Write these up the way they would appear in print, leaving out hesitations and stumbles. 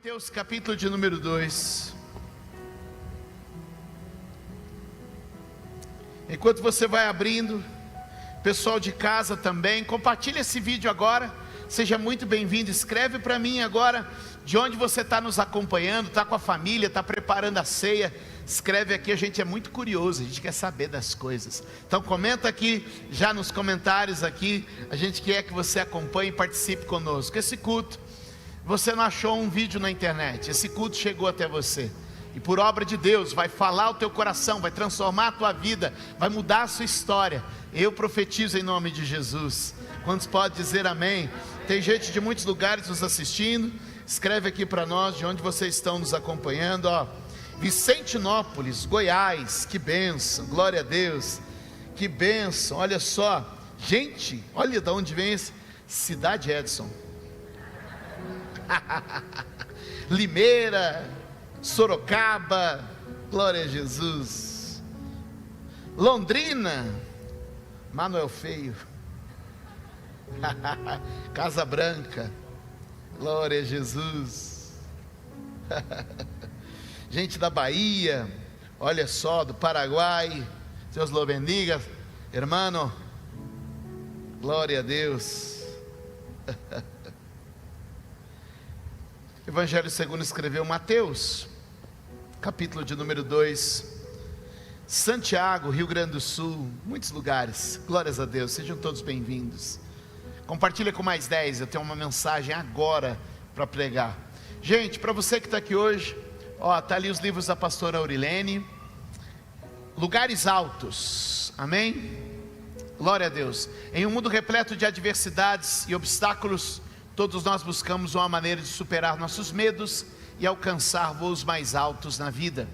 Mateus capítulo de número 2. Enquanto você vai abrindo, pessoal de casa também, compartilha esse vídeo agora. Seja muito bem-vindo. Escreve para mim agora de onde você está nos acompanhando, está com a família, está preparando a ceia. Escreve aqui, a gente é muito curioso, a gente quer saber das coisas. Então comenta aqui, já nos comentários aqui. A gente quer que você acompanhe e participe conosco. Esse culto, você não achou um vídeo na internet, esse culto chegou até você, e por obra de Deus, vai falar o teu coração, vai transformar a tua vida, vai mudar a sua história. Eu profetizo em nome de Jesus. Quantos podem dizer amém? Tem gente de muitos lugares nos assistindo. Escreve aqui para nós de onde vocês estão nos acompanhando. Vicentinópolis, Goiás, que bênção, glória a Deus, que bênção. Olha só, gente, olha de onde vem esse, Cidade Edson. Limeira, Sorocaba, glória a Jesus. Londrina, Manuel Feio. Casa Branca, glória a Jesus. Gente da Bahia, olha só, do Paraguai, Deus lo bendiga, hermano, glória a Deus. Evangelho segundo escreveu Mateus, capítulo de número 2, Santiago, Rio Grande do Sul, muitos lugares, glórias a Deus, sejam todos bem-vindos. Compartilha com mais 10, eu tenho uma mensagem agora para pregar. Gente, para você que está aqui hoje, está ali os livros da pastora Aurilene, Lugares Altos, amém? Glória a Deus. Em um mundo repleto de adversidades e obstáculos, todos nós buscamos uma maneira de superar nossos medos e alcançar voos mais altos na vida.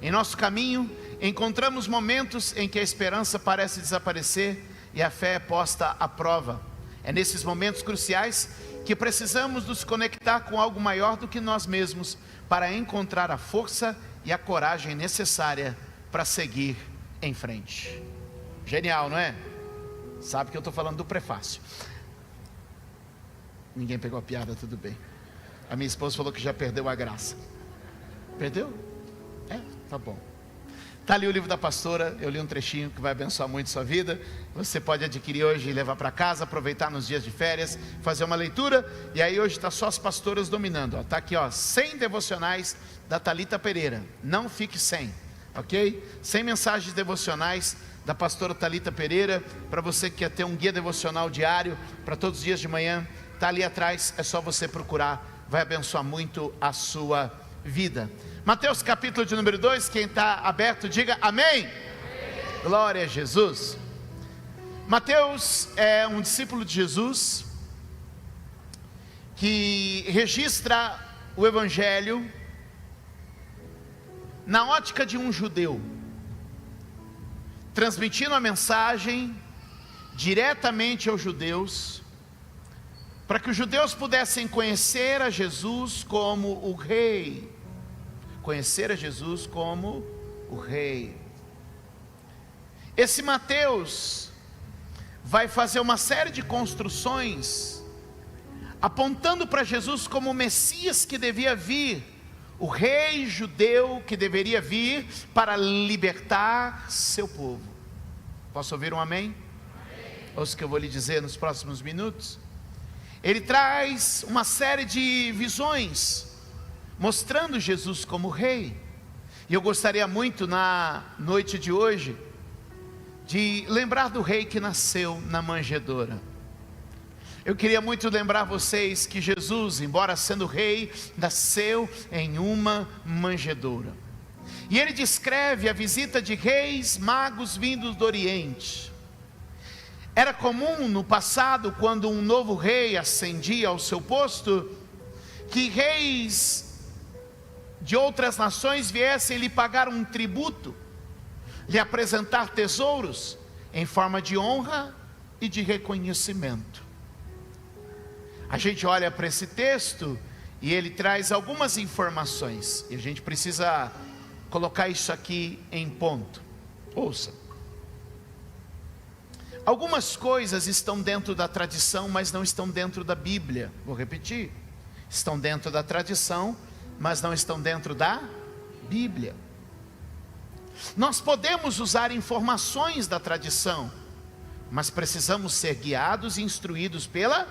Em nosso caminho, encontramos momentos em que a esperança parece desaparecer e a fé é posta à prova. É nesses momentos cruciais que precisamos nos conectar com algo maior do que nós mesmos para encontrar a força e a coragem necessária para seguir em frente. Genial, não é? Sabe que eu estou falando do prefácio. Ninguém pegou a piada, tudo bem. A minha esposa falou que já perdeu a graça. Perdeu? Tá bom. Está ali o livro da pastora, eu li um trechinho que vai abençoar muito a sua vida. Você pode adquirir hoje e levar para casa, aproveitar nos dias de férias, fazer uma leitura. E aí hoje está só as pastoras dominando. Está aqui, 100 devocionais da Thalita Pereira. Não fique sem, ok? 100 mensagens devocionais da pastora Thalita Pereira. Para você que quer ter um guia devocional diário, para todos os dias de manhã, está ali atrás, é só você procurar. Vai abençoar muito a sua vida. Mateus capítulo de número 2, quem está aberto, diga amém. Amém. Glória a Jesus. Mateus é um discípulo de Jesus, que registra o Evangelho na ótica de um judeu, transmitindo a mensagem diretamente aos judeus, para que os judeus pudessem conhecer a Jesus como o Rei. Conhecer a Jesus como o Rei. Esse Mateus vai fazer uma série de construções, apontando para Jesus como o Messias que devia vir, o Rei judeu que deveria vir para libertar seu povo. Posso ouvir um amém? Amém. Ouça o que eu vou lhe dizer nos próximos minutos. Ele traz uma série de visões, mostrando Jesus como Rei. E eu gostaria muito na noite de hoje, de lembrar do Rei que nasceu na manjedoura. Eu queria muito lembrar vocês que Jesus, embora sendo Rei, nasceu em uma manjedoura. E ele descreve a visita de reis magos vindos do Oriente. Era comum no passado, quando um novo rei ascendia ao seu posto, que reis de outras nações viessem lhe pagar um tributo, lhe apresentar tesouros em forma de honra e de reconhecimento. A gente olha para esse texto e ele traz algumas informações, e a gente precisa colocar isso aqui em ponto. Ouça. Algumas coisas estão dentro da tradição, mas não estão dentro da Bíblia. Vou repetir. estão dentro da tradição, mas não estão dentro da Bíblia. Nós podemos usar informações da tradição, mas precisamos ser guiados e instruídos pela...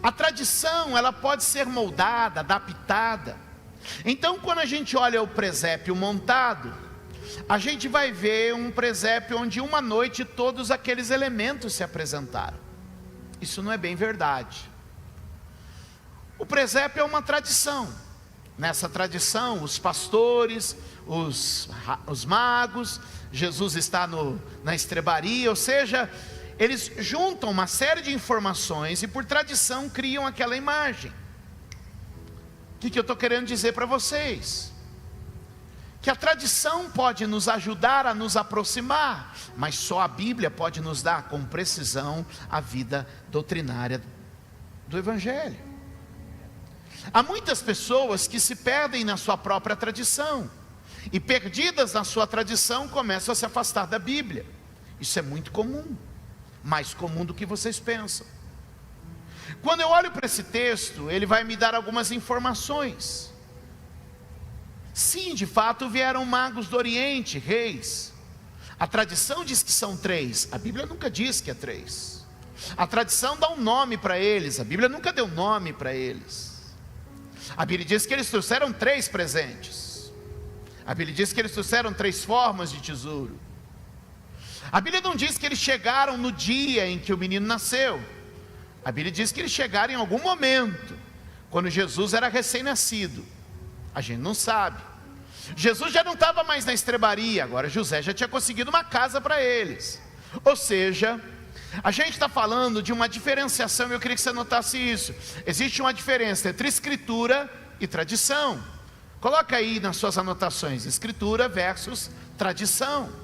A tradição, ela pode ser moldada, adaptada. Então, quando a gente olha o presépio montado, a gente vai ver um presépio onde uma noite todos aqueles elementos se apresentaram. Isso não é bem verdade. O presépio é uma tradição. Nessa tradição, os pastores, os magos, Jesus está na estrebaria, ou seja, eles juntam uma série de informações e por tradição criam aquela imagem. O que eu estou querendo dizer para vocês? Que a tradição pode nos ajudar a nos aproximar, mas só a Bíblia pode nos dar com precisão a vida doutrinária do Evangelho. Há muitas pessoas que se perdem na sua própria tradição, e perdidas na sua tradição começam a se afastar da Bíblia. Isso é muito comum, mais comum do que vocês pensam. Quando eu olho para esse texto, ele vai me dar algumas informações. Sim, de fato vieram magos do Oriente, reis. A tradição diz que são 3, a Bíblia nunca diz que é 3. A tradição dá um nome para eles, a Bíblia nunca deu nome para eles. A Bíblia diz que eles trouxeram 3 presentes. A Bíblia diz que eles trouxeram 3 formas de tesouro. A Bíblia não diz que eles chegaram no dia em que o menino nasceu. A Bíblia diz que eles chegaram em algum momento, quando Jesus era recém-nascido. A gente não sabe. Jesus já não estava mais na estrebaria, agora José já tinha conseguido uma casa para eles. Ou seja, a gente está falando de uma diferenciação, e eu queria que você notasse isso. Existe uma diferença entre escritura e tradição. Coloca aí nas suas anotações, escritura versus tradição.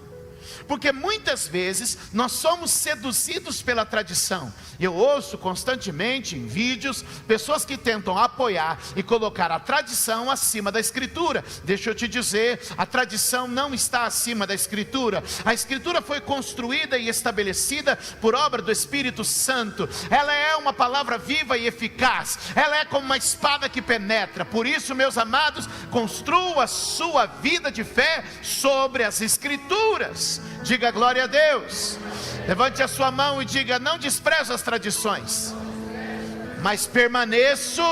Porque muitas vezes nós somos seduzidos pela tradição. Eu ouço constantemente em vídeos pessoas que tentam apoiar e colocar a tradição acima da escritura. Deixa eu te dizer, a tradição não está acima da escritura. A escritura foi construída e estabelecida por obra do Espírito Santo. Ela é uma palavra viva e eficaz. Ela é como uma espada que penetra. Por isso, meus amados, construa a sua vida de fé sobre as escrituras. Diga glória a Deus. Levante a sua mão e diga: não desprezo as tradições, mas permaneço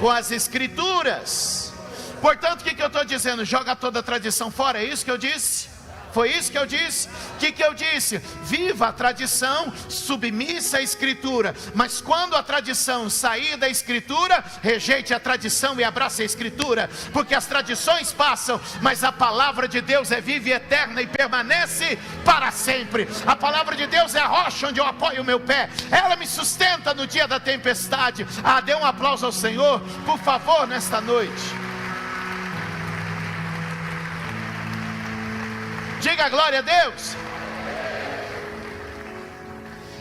com as escrituras. Portanto, o que eu estou dizendo? Joga toda a tradição fora, é isso que eu disse? Foi isso que eu disse? O que eu disse? Viva a tradição submissa à escritura. Mas quando a tradição sair da escritura, rejeite a tradição e abrace a escritura. Porque as tradições passam, mas a palavra de Deus é viva e eterna e permanece para sempre. A palavra de Deus é a rocha onde eu apoio o meu pé. Ela me sustenta no dia da tempestade. Dê um aplauso ao Senhor, por favor, nesta noite. Diga glória a Deus.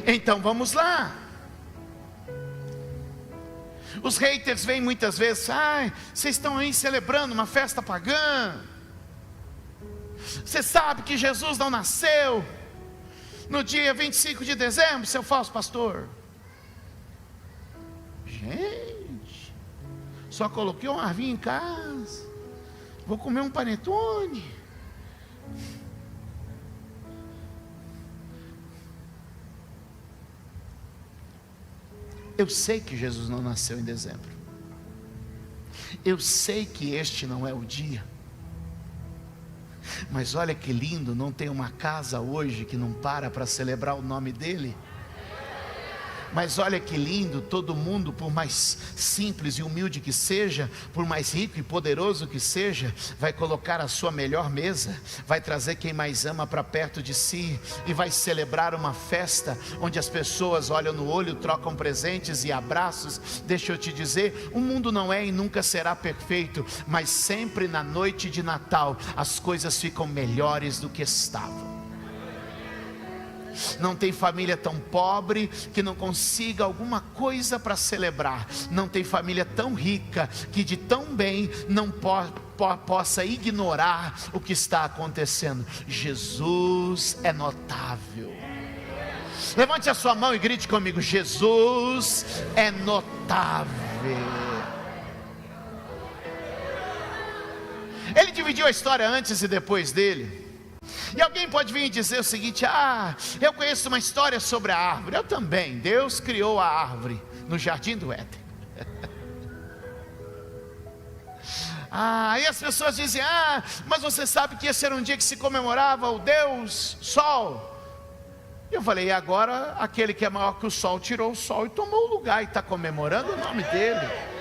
Então vamos lá. Os haters vêm muitas vezes: vocês estão aí celebrando uma festa pagã. Você sabe que Jesus não nasceu no dia 25 de dezembro, seu falso pastor. Gente, só coloquei um arvinho em casa, vou comer um panetone. Eu sei que Jesus não nasceu em dezembro. Eu sei que este não é o dia. Mas olha que lindo, não tem uma casa hoje que não para celebrar o nome dele. Mas olha que lindo, todo mundo, por mais simples e humilde que seja, por mais rico e poderoso que seja, vai colocar a sua melhor mesa, vai trazer quem mais ama para perto de si, e vai celebrar uma festa, onde as pessoas olham no olho, trocam presentes e abraços. Deixa eu te dizer, o mundo não é e nunca será perfeito, mas sempre na noite de Natal, as coisas ficam melhores do que estavam. Não tem família tão pobre que não consiga alguma coisa para celebrar. Não tem família tão rica que de tão bem não possa ignorar o que está acontecendo. Jesus é notável. Levante a sua mão e grite comigo: Jesus é notável. Ele dividiu a história antes e depois dele. E alguém pode vir e dizer o seguinte: eu conheço uma história sobre a árvore. Eu também. Deus criou a árvore no jardim do Éden. E as pessoas dizem: mas você sabe que esse era um dia que se comemorava o Deus Sol. Eu falei: e agora aquele que é maior que o Sol tirou o Sol e tomou o lugar e está comemorando o nome dele.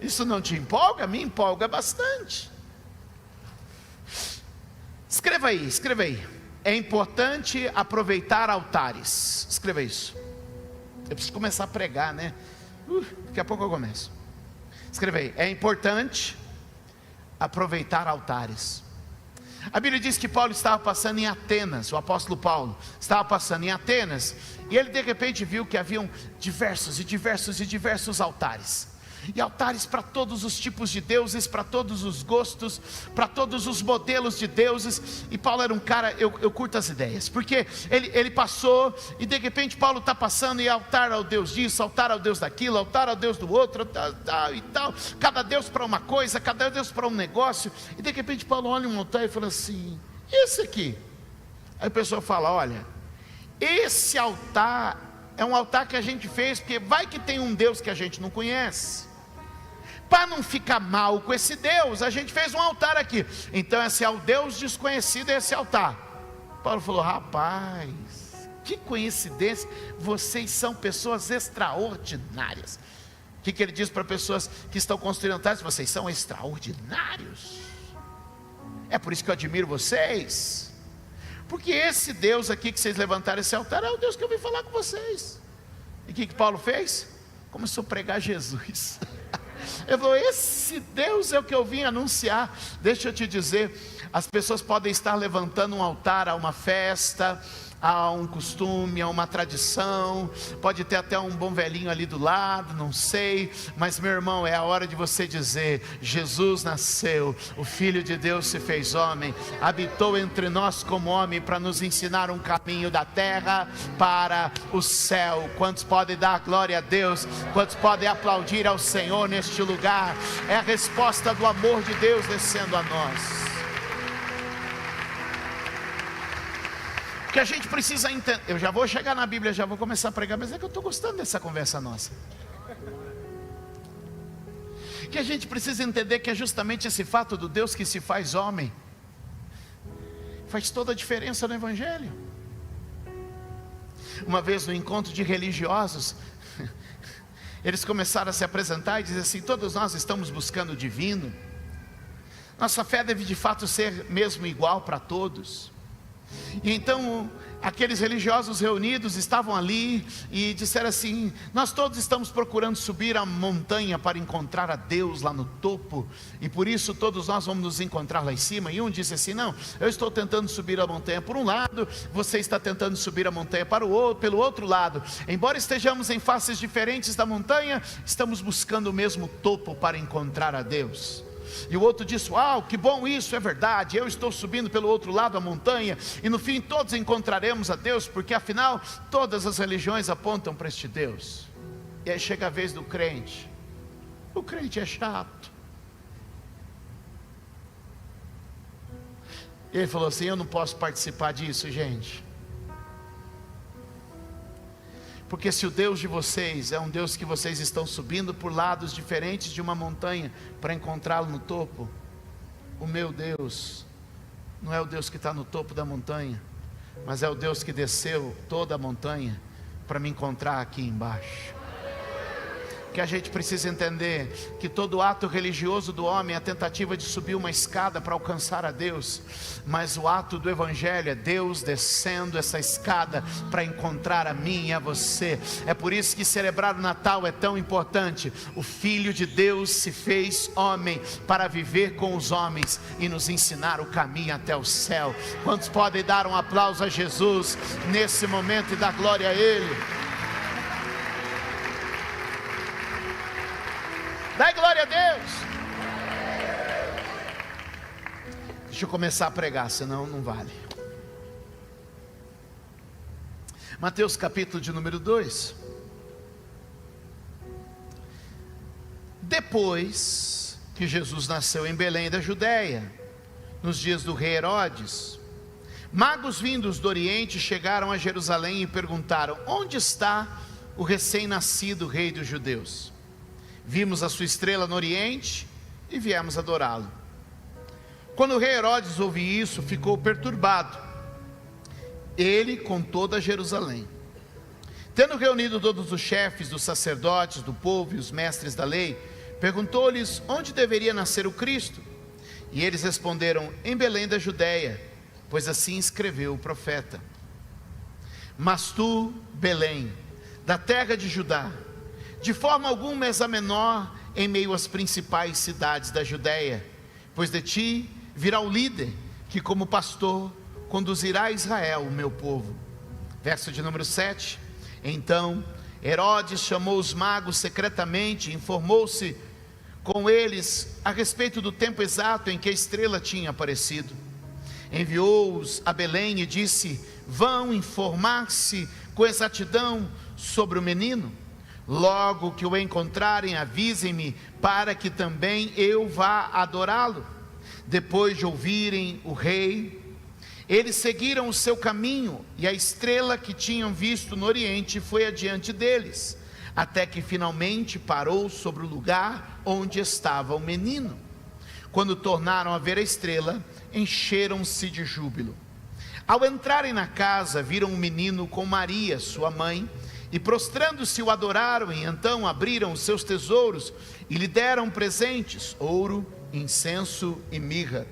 Isso não te empolga? Me empolga bastante. Escreva aí. É importante aproveitar altares. Escreva isso. Eu preciso começar a pregar, né? Daqui a pouco eu começo. Escreva aí: é importante aproveitar altares. A Bíblia diz que Paulo estava passando em Atenas. O apóstolo Paulo estava passando em Atenas, e ele de repente viu que haviam diversos altares. E altares para todos os tipos de deuses, para todos os gostos, para todos os modelos de deuses. E Paulo era um cara, eu curto as ideias, porque ele passou, e de repente Paulo está passando, e altar ao Deus disso, altar ao Deus daquilo, altar ao Deus do outro, tal e tal, cada Deus para uma coisa, cada Deus para um negócio. E de repente Paulo olha um altar e fala assim: esse aqui. Aí a pessoa fala: olha, esse altar é um altar que a gente fez, porque vai que tem um Deus que a gente não conhece. Para não ficar mal com esse Deus, a gente fez um altar aqui. Então esse é o Deus desconhecido, esse altar. Paulo falou: rapaz, que coincidência, vocês são pessoas extraordinárias. O que ele diz para pessoas que estão construindo altares? Vocês são extraordinários. É por isso que eu admiro vocês, porque esse Deus aqui que vocês levantaram esse altar é o Deus que eu vim falar com vocês. E o que Paulo fez? Começou a pregar Jesus. Ele falou: esse Deus é o que eu vim anunciar. Deixa eu te dizer, as pessoas podem estar levantando um altar a uma festa, a um costume, a uma tradição, pode ter até um bom velhinho ali do lado, não sei, mas meu irmão, é a hora de você dizer: Jesus nasceu, o Filho de Deus se fez homem, habitou entre nós como homem, para nos ensinar um caminho da terra para o céu. Quantos podem dar glória a Deus? Quantos podem aplaudir ao Senhor neste lugar? É a resposta do amor de Deus descendo a nós. Que a gente precisa entender. Eu já vou chegar na Bíblia, já vou começar a pregar, mas é que eu estou gostando dessa conversa nossa. Que a gente precisa entender que é justamente esse fato do Deus que se faz homem faz toda a diferença no Evangelho. Uma vez no encontro de religiosos, eles começaram a se apresentar e dizer assim: todos nós estamos buscando o divino, nossa fé deve de fato ser mesmo igual para todos. E então aqueles religiosos reunidos estavam ali e disseram assim: nós todos estamos procurando subir a montanha para encontrar a Deus lá no topo, e por isso todos nós vamos nos encontrar lá em cima. E um disse assim: não, eu estou tentando subir a montanha por um lado, você está tentando subir a montanha pelo outro lado. Embora estejamos em faces diferentes da montanha, estamos buscando o mesmo topo para encontrar a Deus. E o outro disse: uau, que bom, isso é verdade, eu estou subindo pelo outro lado da montanha, e no fim todos encontraremos a Deus, porque afinal todas as religiões apontam para este Deus. E aí chega a vez do crente. O crente é chato. E ele falou assim: eu não posso participar disso, gente, porque se o Deus de vocês é um Deus que vocês estão subindo por lados diferentes de uma montanha para encontrá-lo no topo, o meu Deus não é o Deus que está no topo da montanha, mas é o Deus que desceu toda a montanha para me encontrar aqui embaixo. Que a gente precisa entender que todo ato religioso do homem é a tentativa de subir uma escada para alcançar a Deus, mas o ato do Evangelho é Deus descendo essa escada para encontrar a mim e a você. É por isso que celebrar o Natal é tão importante. O Filho de Deus se fez homem para viver com os homens e nos ensinar o caminho até o céu. Quantos podem dar um aplauso a Jesus nesse momento e dar glória a Ele? Dai glória a Deus. Deixa eu começar a pregar, senão não vale. Mateus capítulo de número 2. Depois que Jesus nasceu em Belém da Judéia, nos dias do rei Herodes, magos vindos do Oriente chegaram a Jerusalém e perguntaram: onde está o recém-nascido rei dos judeus? Vimos a sua estrela no Oriente e viemos adorá-lo. Quando o rei Herodes ouviu isso, ficou perturbado, ele com toda Jerusalém. Tendo reunido todos os chefes dos sacerdotes do povo e os mestres da lei, perguntou-lhes onde deveria nascer o Cristo. E eles responderam: em Belém da Judéia, pois assim escreveu o profeta. Mas tu, Belém, da terra de Judá, de forma alguma és a menor em meio às principais cidades da Judéia, pois de ti virá o líder, que como pastor conduzirá a Israel, o meu povo. Verso de número 7. Então Herodes chamou os magos secretamente e informou-se com eles a respeito do tempo exato em que a estrela tinha aparecido. Enviou-os a Belém e disse: vão informar-se com exatidão sobre o menino. Logo que o encontrarem, avisem-me, para que também eu vá adorá-lo. Depois de ouvirem o rei, eles seguiram o seu caminho, e a estrela que tinham visto no Oriente foi adiante deles, até que finalmente parou sobre o lugar onde estava o menino. Quando tornaram a ver a estrela, encheram-se de júbilo. Ao entrarem na casa, viram o menino com Maria, sua mãe, e prostrando-se o adoraram, e então abriram os seus tesouros e lhe deram presentes: ouro, incenso e mirra.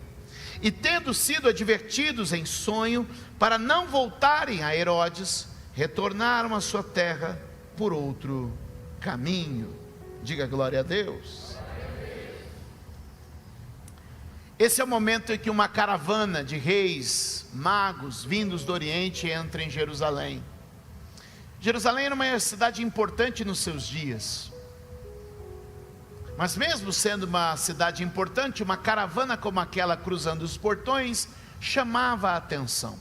E tendo sido advertidos em sonho para não voltarem a Herodes, retornaram à sua terra por outro caminho. Diga glória a Deus. Esse é o momento em que uma caravana de reis, magos, vindos do Oriente entra em Jerusalém. Jerusalém era uma cidade importante nos seus dias. Mas mesmo sendo uma cidade importante, uma caravana como aquela cruzando os portões chamava a atenção.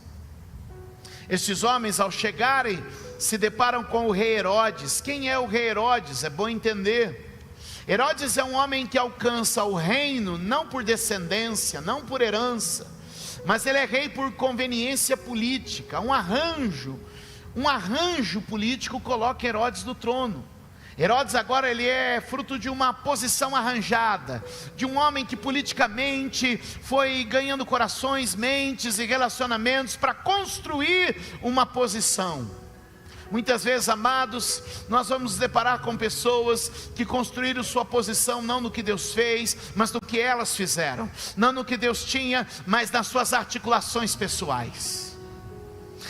Estes homens, ao chegarem, se deparam com o rei Herodes. Quem é o rei Herodes? É bom entender. Herodes é um homem que alcança o reino não por descendência, não por herança, mas ele é rei por conveniência política. Um arranjo político coloca Herodes no trono. Herodes agora ele é fruto de uma posição arranjada, de um homem que politicamente foi ganhando corações, mentes e relacionamentos para construir uma posição. Muitas vezes, amados, nós vamos nos deparar com pessoas que construíram sua posição não no que Deus fez, mas no que elas fizeram, não no que Deus tinha, mas nas suas articulações pessoais.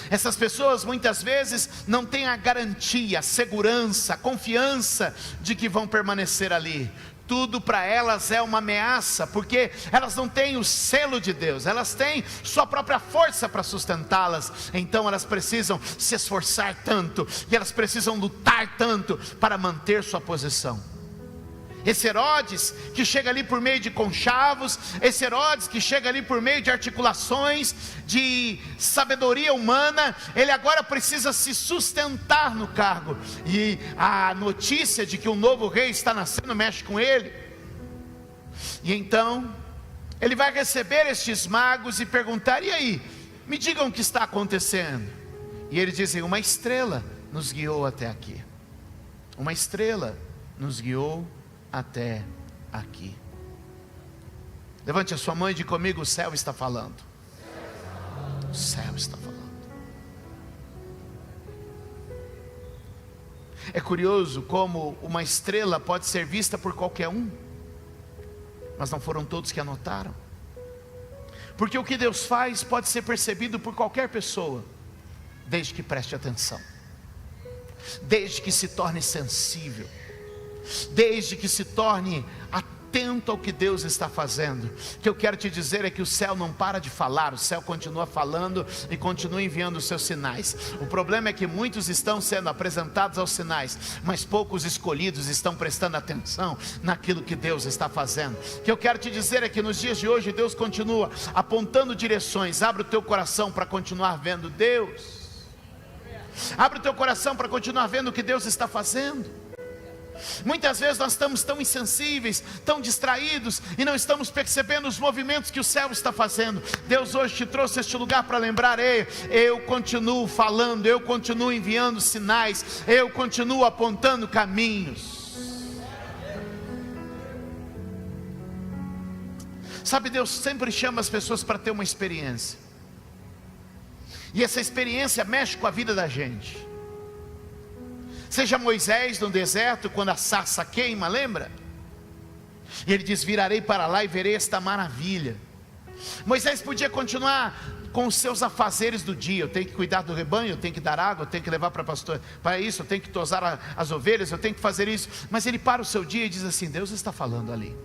Essas pessoas muitas vezes não têm a garantia, a segurança, a confiança de que vão permanecer ali. Tudo para elas é uma ameaça, porque elas não têm o selo de Deus, elas têm sua própria força para sustentá-las. Então elas precisam se esforçar tanto, e elas precisam lutar tanto para manter sua posição. Esse Herodes que chega ali por meio de conchavos, esse Herodes que chega ali por meio de articulações, de sabedoria humana, ele agora precisa se sustentar no cargo. E a notícia de que um novo rei está nascendo mexe com ele. E então ele vai receber estes magos e perguntar: e aí, me digam o que está acontecendo. E eles dizem: uma estrela nos guiou até aqui. Uma estrela nos guiou até aqui. Levante a sua mão e diga comigo: o céu está falando. O céu está falando. É curioso como uma estrela pode ser vista por qualquer um, mas não foram todos que anotaram. Porque o que Deus faz pode ser percebido por qualquer pessoa, desde que preste atenção, desde que se torne sensível, desde que se torne atento ao que Deus está fazendo. O que eu quero te dizer é que o céu não para de falar, o céu continua falando e continua enviando os seus sinais. O problema é que muitos estão sendo apresentados aos sinais, mas poucos escolhidos estão prestando atenção naquilo que Deus está fazendo. O que eu quero te dizer é que nos dias de hoje Deus continua apontando direções. Abre o teu coração para continuar vendo Deus. Abre o teu coração para continuar vendo o que Deus está fazendo. Muitas vezes nós estamos tão insensíveis, tão distraídos, e não estamos percebendo os movimentos que o céu está fazendo. Deus hoje te trouxe a este lugar para lembrar: ei, eu continuo falando, eu continuo enviando sinais, eu continuo apontando caminhos. Sabe, Deus sempre chama as pessoas para ter uma experiência, e essa experiência mexe com a vida da gente. Seja Moisés no deserto, quando a sarça queima, lembra? E ele diz: virarei para lá e verei esta maravilha. Moisés podia continuar com os seus afazeres do dia: eu tenho que cuidar do rebanho, eu tenho que dar água, eu tenho que levar para pastor, para isso, eu tenho que tosar as ovelhas, eu tenho que fazer isso. Mas ele para o seu dia e diz assim: Deus está falando ali.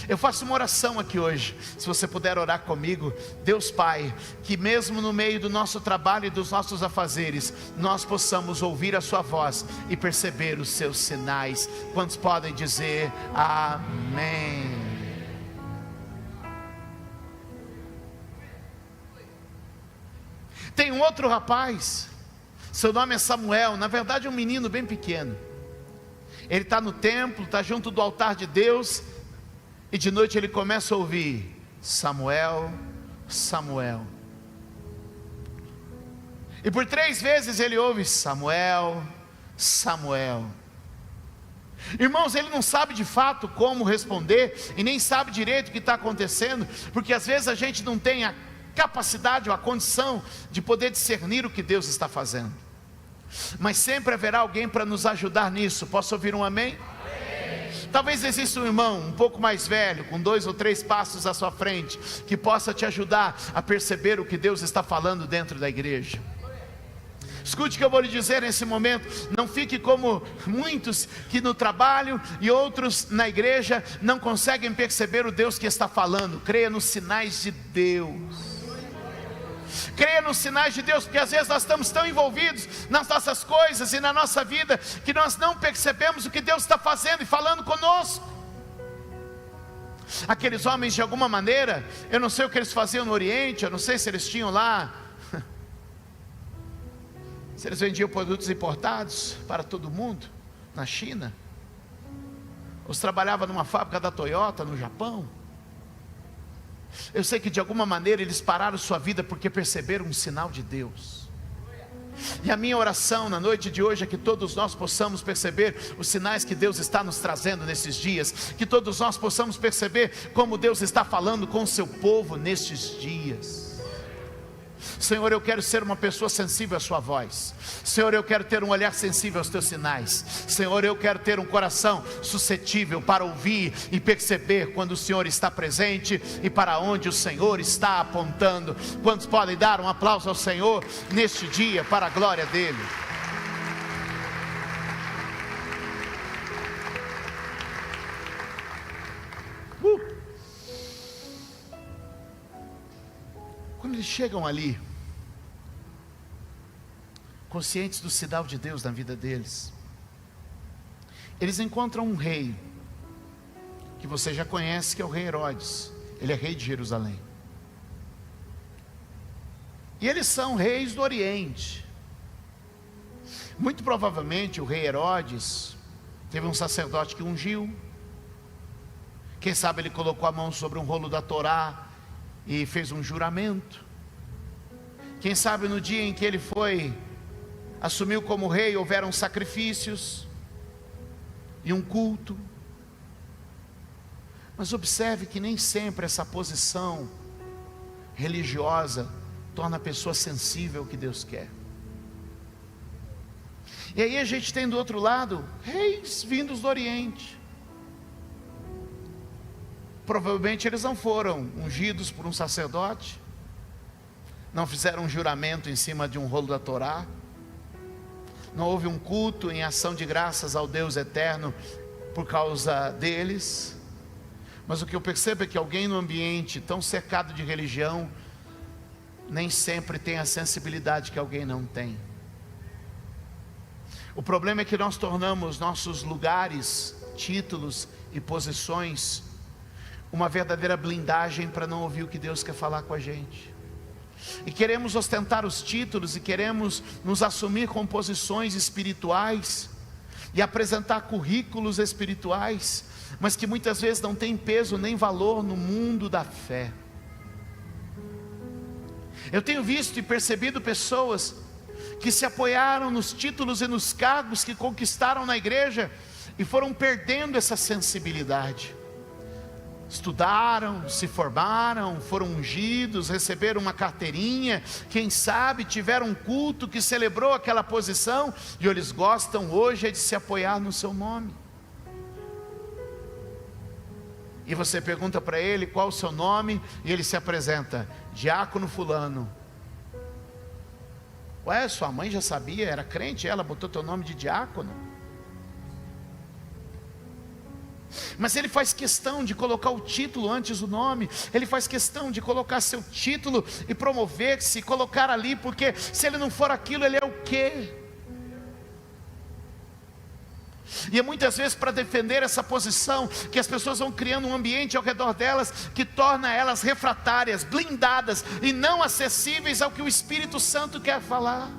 Eu faço uma oração aqui hoje, se você puder orar comigo. Deus Pai, que mesmo no meio do nosso trabalho e dos nossos afazeres, nós possamos ouvir a sua voz e perceber os seus sinais. Quantos podem dizer amém? Tem um outro rapaz, seu nome é Samuel, na verdade um menino bem pequeno. Ele está no templo, está junto do altar de Deus, e de noite ele começa a ouvir: Samuel, Samuel. E por 3 vezes ele ouve: Samuel, Samuel. Irmãos, ele não sabe de fato como responder, e nem sabe direito o que está acontecendo, porque às vezes a gente não tem a capacidade ou a condição de poder discernir o que Deus está fazendo. Mas sempre haverá alguém para nos ajudar nisso. Posso ouvir um amém? Talvez exista um irmão um pouco mais velho, com 2 ou 3 passos à sua frente, que possa te ajudar a perceber o que Deus está falando dentro da igreja. Escute o que eu vou lhe dizer nesse momento: não fique como muitos que no trabalho e outros na igreja não conseguem perceber o Deus que está falando. Creia nos sinais de Deus. Creia nos sinais de Deus, porque às vezes nós estamos tão envolvidos nas nossas coisas e na nossa vida, que nós não percebemos o que Deus está fazendo e falando conosco. Aqueles homens, de alguma maneira, eu não sei o que eles faziam no Oriente, eu não sei se eles tinham lá, se eles vendiam produtos importados para todo mundo, na China, ou se trabalhavam numa fábrica da Toyota no Japão. Eu sei que de alguma maneira eles pararam sua vida porque perceberam um sinal de Deus. E a minha oração na noite de hoje é que todos nós possamos perceber os sinais que Deus está nos trazendo nesses dias, que todos nós possamos perceber como Deus está falando com o seu povo nestes dias. Senhor, eu quero ser uma pessoa sensível à sua voz. Senhor, eu quero ter um olhar sensível aos teus sinais. Senhor, eu quero ter um coração suscetível para ouvir e perceber quando o Senhor está presente e para onde o Senhor está apontando. Quantos podem dar um aplauso ao Senhor neste dia para a glória dele? Quando eles chegam ali, conscientes do sinal de Deus na vida deles, eles encontram um rei, que você já conhece, que é o rei Herodes. Ele é rei de Jerusalém. E eles são reis do Oriente. Muito provavelmente o rei Herodes teve um sacerdote que ungiu. Quem sabe ele colocou a mão sobre um rolo da Torá e fez um juramento. Quem sabe no dia em que ele assumiu como rei, houveram sacrifícios e um culto. Mas observe que nem sempre essa posição religiosa torna a pessoa sensível ao que Deus quer. E aí a gente tem do outro lado reis vindos do Oriente. Provavelmente eles não foram ungidos por um sacerdote, não fizeram um juramento em cima de um rolo da Torá, não houve um culto em ação de graças ao Deus eterno por causa deles. Mas o que eu percebo é que alguém no ambiente tão cercado de religião nem sempre tem a sensibilidade que alguém não tem. O problema é que nós tornamos nossos lugares, títulos e posições uma verdadeira blindagem para não ouvir o que Deus quer falar com a gente. e queremos ostentar os títulos, e queremos nos assumir com posições espirituais, e apresentar currículos espirituais, mas que muitas vezes não tem peso nem valor no mundo da fé. Eu tenho visto e percebido pessoas que se apoiaram nos títulos e nos cargos que conquistaram na igreja, e foram perdendo essa sensibilidade. Estudaram, se formaram, foram ungidos, receberam uma carteirinha, quem sabe tiveram um culto que celebrou aquela posição, e eles gostam hoje de se apoiar no seu nome. E você pergunta para ele qual o seu nome, e ele se apresenta: diácono fulano. Ué, sua mãe já sabia, era crente, ela botou teu nome de diácono? Mas ele faz questão de colocar o título antes do nome, ele faz questão de colocar seu título e promover-se, colocar ali, porque se ele não for aquilo, ele é o quê? E é muitas vezes para defender essa posição que as pessoas vão criando um ambiente ao redor delas que torna elas refratárias, blindadas e não acessíveis ao que o Espírito Santo quer falar.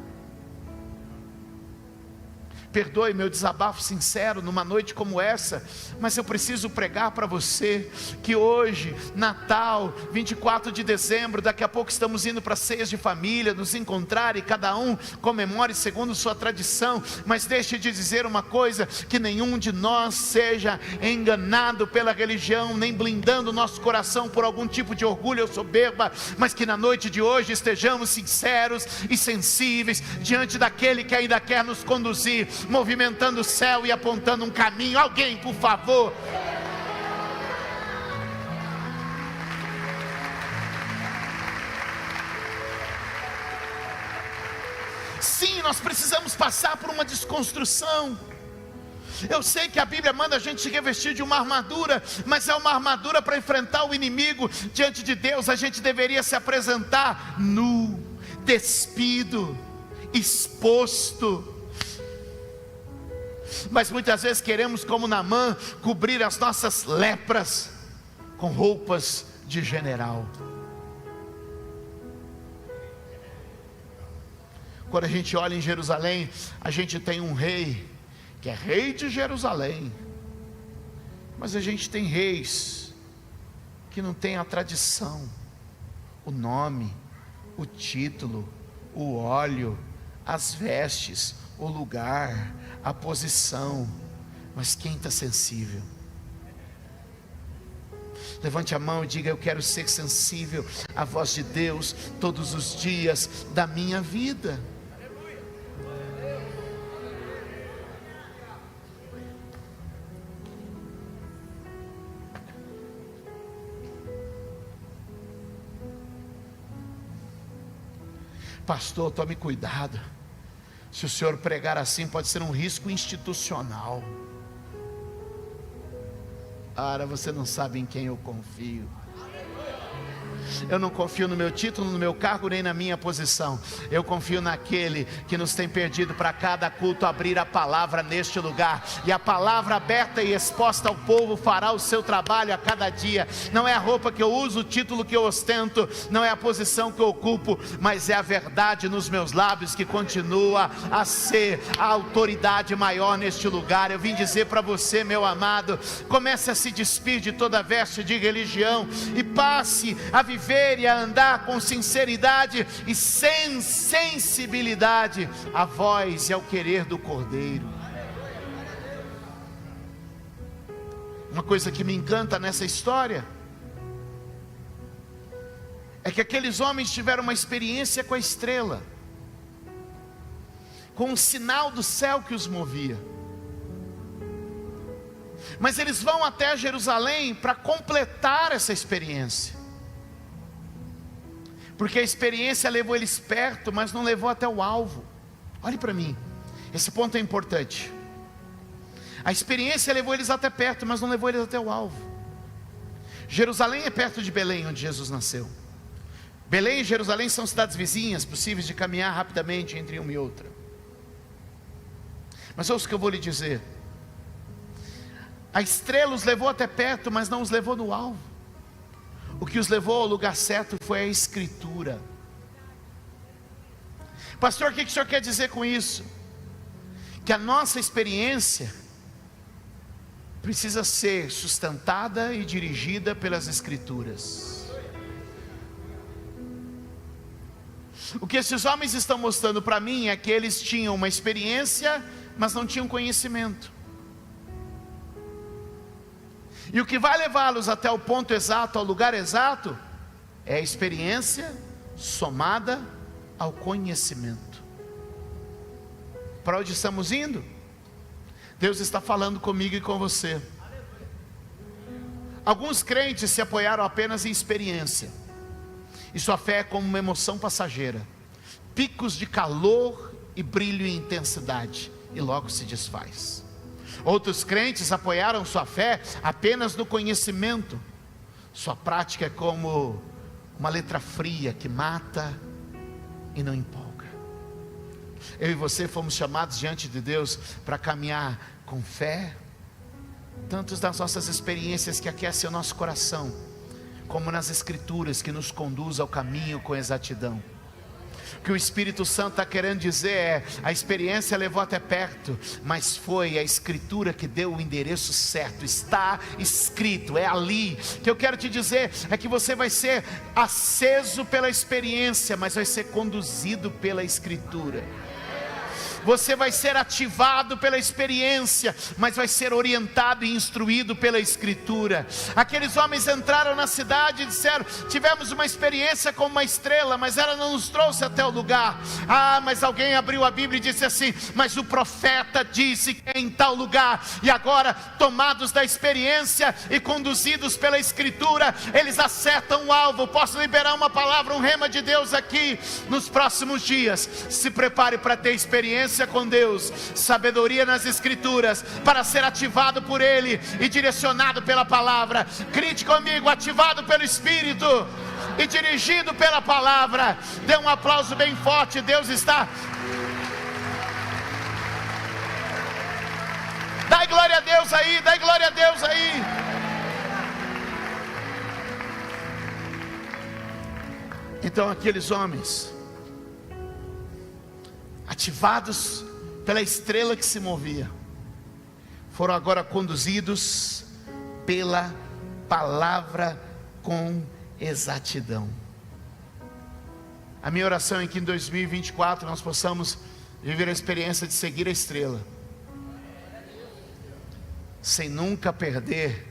Perdoe meu desabafo sincero numa noite como essa, mas eu preciso pregar para você que hoje, Natal, 24 de dezembro, daqui a pouco estamos indo para ceias de família, nos encontrar, e cada um comemore segundo sua tradição, mas deixe de dizer uma coisa: que nenhum de nós seja enganado pela religião, nem blindando o nosso coração por algum tipo de orgulho ou soberba, mas que na noite de hoje estejamos sinceros e sensíveis diante daquele que ainda quer nos conduzir, movimentando o céu e apontando um caminho. Alguém, por favor. Sim, nós precisamos passar por uma desconstrução. Eu sei que a Bíblia manda a gente se revestir de uma armadura, mas é uma armadura para enfrentar o inimigo. Diante de Deus a gente deveria se apresentar nu, despido, exposto. Mas muitas vezes queremos, como Naamã, cobrir as nossas lepras com roupas de general. Quando a gente olha em Jerusalém, a gente tem um rei, que é rei de Jerusalém, mas a gente tem reis que não tem a tradição, o nome, o título, o óleo, as vestes, o lugar, a posição. Mas quem está sensível? Levante a mão e diga: eu quero ser sensível à voz de Deus todos os dias da minha vida. Pastor, tome cuidado. Se o senhor pregar assim, pode ser um risco institucional. Ora, você não sabe em quem eu confio. Eu não confio no meu título, no meu cargo, nem na minha posição. Eu confio naquele que nos tem perdido para cada culto abrir a palavra neste lugar. E a palavra aberta e exposta ao povo fará o seu trabalho a cada dia. Não é a roupa que eu uso, o título que eu ostento, não é a posição que eu ocupo, mas é a verdade nos meus lábios que continua a ser a autoridade maior neste lugar. Eu vim dizer para você, meu amado, comece a se despir de toda veste de religião e passe a viver e a andar com sinceridade e sem sensibilidade à voz e ao querer do Cordeiro. Uma coisa que me encanta nessa história é que aqueles homens tiveram uma experiência com a estrela, com um sinal do céu que os movia. Mas eles vão até Jerusalém para completar essa experiência, porque a experiência levou eles perto, mas não levou até o alvo. Olhe para mim, esse ponto é importante. A experiência levou eles até perto, mas não levou eles até o alvo. Jerusalém é perto de Belém, onde Jesus nasceu. Belém e Jerusalém são cidades vizinhas, possíveis de caminhar rapidamente entre uma e outra. Mas ouça o que eu vou lhe dizer. A estrela os levou até perto, mas não os levou no alvo. O que os levou ao lugar certo foi a Escritura. Pastor, o que o senhor quer dizer com isso? Que a nossa experiência precisa ser sustentada e dirigida pelas Escrituras. O que esses homens estão mostrando para mim é que eles tinham uma experiência, mas não tinham conhecimento. E o que vai levá-los até o ponto exato, ao lugar exato, é a experiência somada ao conhecimento. Para onde estamos indo? Deus está falando comigo e com você. Alguns crentes se apoiaram apenas em experiência, e sua fé é como uma emoção passageira, picos de calor e brilho e intensidade, e logo se desfaz. Outros crentes apoiaram sua fé apenas no conhecimento. Sua prática é como uma letra fria que mata e não empolga. Eu e você fomos chamados diante de Deus para caminhar com fé, tanto nas nossas experiências que aquecem o nosso coração, como nas Escrituras que nos conduz ao caminho com exatidão. O que o Espírito Santo está querendo dizer é: a experiência levou até perto, mas foi a Escritura que deu o endereço certo. Está escrito, é ali. O que eu quero te dizer é que você vai ser aceso pela experiência, mas vai ser conduzido pela Escritura. Você vai ser ativado pela experiência, mas vai ser orientado e instruído pela Escritura. Aqueles homens entraram na cidade e disseram: tivemos uma experiência com uma estrela, mas ela não nos trouxe até o lugar. Mas alguém abriu a Bíblia e disse assim: mas o profeta disse que é em tal lugar. E agora, tomados da experiência e conduzidos pela Escritura, eles acertam o alvo. Posso liberar uma palavra, um rema de Deus aqui nos próximos dias. Se prepare para ter experiência com Deus, sabedoria nas Escrituras, para ser ativado por Ele e direcionado pela palavra. Grite comigo: ativado pelo Espírito e dirigido pela palavra. Dê um aplauso bem forte. Deus está... Dai glória a Deus aí, dai glória a Deus aí. Então aqueles homens, ativados pela estrela que se movia, foram agora conduzidos pela palavra com exatidão. A minha oração é que em 2024 nós possamos viver a experiência de seguir a estrela, sem nunca perder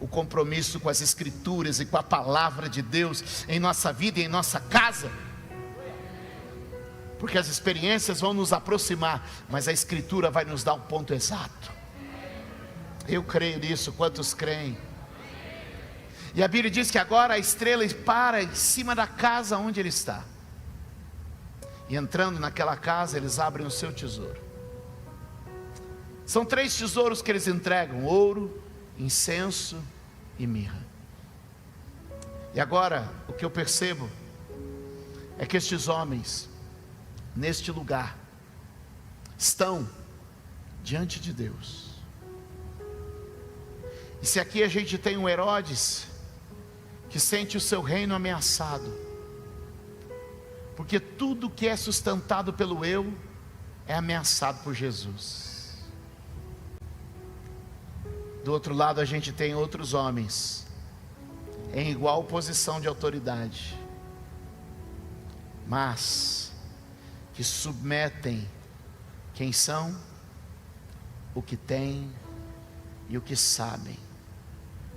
o compromisso com as Escrituras e com a palavra de Deus em nossa vida e em nossa casa. Porque as experiências vão nos aproximar, mas a Escritura vai nos dar o ponto exato. Eu creio nisso. Quantos creem? E a Bíblia diz que agora a estrela para em cima da casa onde ele está, e entrando naquela casa, eles abrem o seu tesouro. São 3 tesouros que eles entregam: ouro, incenso e mirra. E agora o que eu percebo é que estes homens, neste lugar, estão diante de Deus. E se aqui a gente tem um Herodes que sente o seu reino ameaçado, porque tudo que é sustentado pelo eu é ameaçado por Jesus. Do outro lado a gente tem outros homens em igual posição de autoridade, mas que submetem quem são, o que têm e o que sabem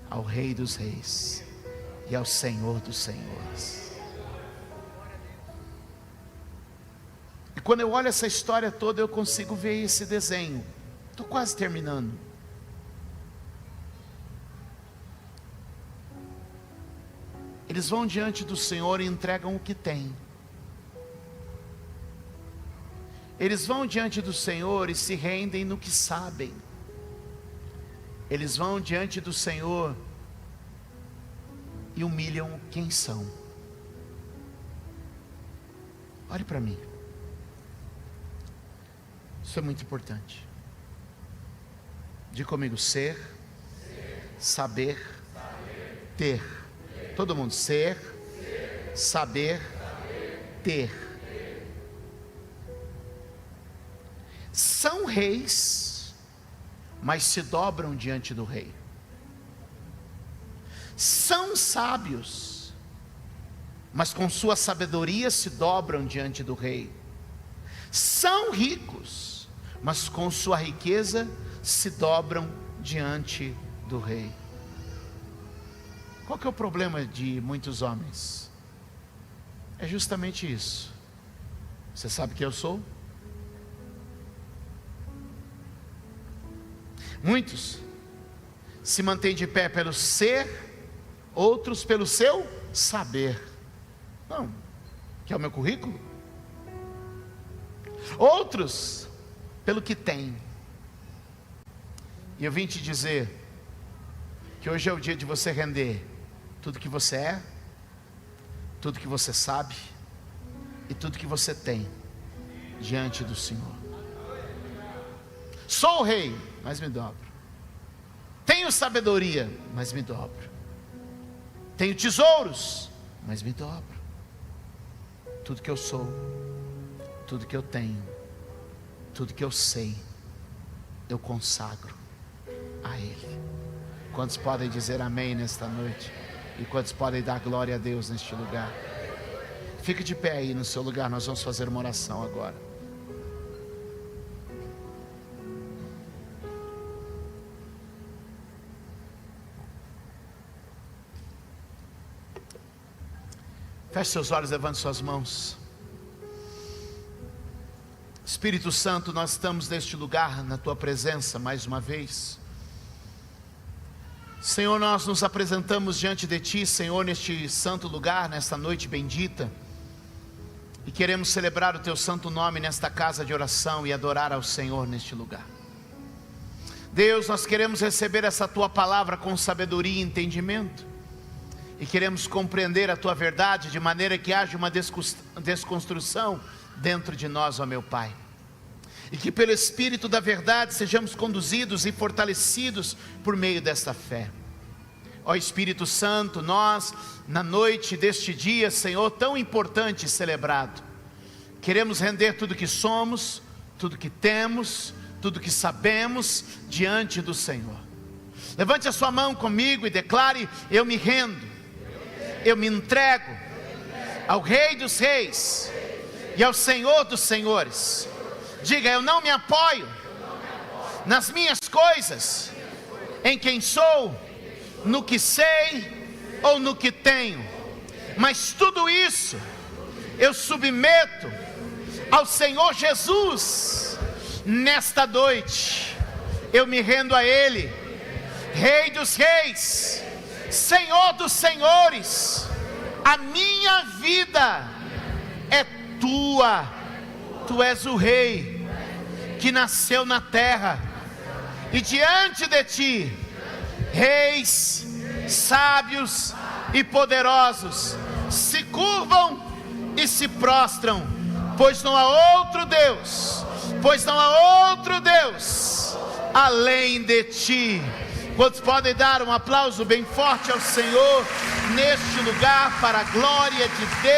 ao Rei dos Reis e ao Senhor dos Senhores. E quando eu olho essa história toda, eu consigo ver esse desenho. Estou quase terminando. Eles vão diante do Senhor e entregam o que têm. Eles vão diante do Senhor e se rendem no que sabem. Eles vão diante do Senhor e humilham quem são. Olhe para mim. Isso é muito importante. Diga comigo: ser, saber, ter. Todo mundo: ser, saber, ter. são reis, mas se dobram diante do rei. São sábios, mas com sua sabedoria se dobram diante do rei. São ricos, mas com sua riqueza se dobram diante do rei. Qual que é o problema de muitos homens? É justamente isso. Você sabe quem eu sou? Muitos se mantêm de pé pelo ser, outros pelo seu saber. Não, que é o meu currículo. Outros pelo que tem. E eu vim te dizer que hoje é o dia de você render tudo que você é, tudo que você sabe e tudo que você tem diante do Senhor. Sou o rei, mas me dobro. Tenho sabedoria, mas me dobro. Tenho tesouros, mas me dobro. Tudo que eu sou, tudo que eu tenho, tudo que eu sei, eu consagro a Ele. Quantos podem dizer amém nesta noite? E quantos podem dar glória a Deus neste lugar? Fique de pé aí no seu lugar, nós vamos fazer uma oração agora. Feche seus olhos, levante suas mãos. Espírito Santo, nós estamos neste lugar, na Tua presença mais uma vez. Senhor, nós nos apresentamos diante de Ti, Senhor, neste santo lugar, nesta noite bendita. E queremos celebrar o Teu santo nome nesta casa de oração e adorar ao Senhor neste lugar. Deus, nós queremos receber essa Tua palavra com sabedoria e entendimento. E queremos compreender a Tua verdade de maneira que haja uma desconstrução dentro de nós, ó meu Pai. E que pelo Espírito da verdade sejamos conduzidos e fortalecidos por meio desta fé. Ó Espírito Santo, nós na noite deste dia, Senhor, tão importante e celebrado, queremos render tudo que somos, tudo que temos, tudo que sabemos diante do Senhor. Levante a sua mão comigo e declare: eu me rendo, eu me entrego ao Rei dos Reis e ao Senhor dos Senhores. Diga: eu não me apoio nas minhas coisas, em quem sou, no que sei ou no que tenho, mas tudo isso eu submeto ao Senhor Jesus. Nesta noite eu me rendo a Ele, Rei dos Reis, Senhor dos Senhores. A minha vida é Tua. Tu és o Rei que nasceu na terra, e diante de Ti, reis, sábios e poderosos se curvam e se prostram, pois não há outro Deus, além de Ti. Quantos podem dar um aplauso bem forte ao Senhor neste lugar, para a glória de Deus?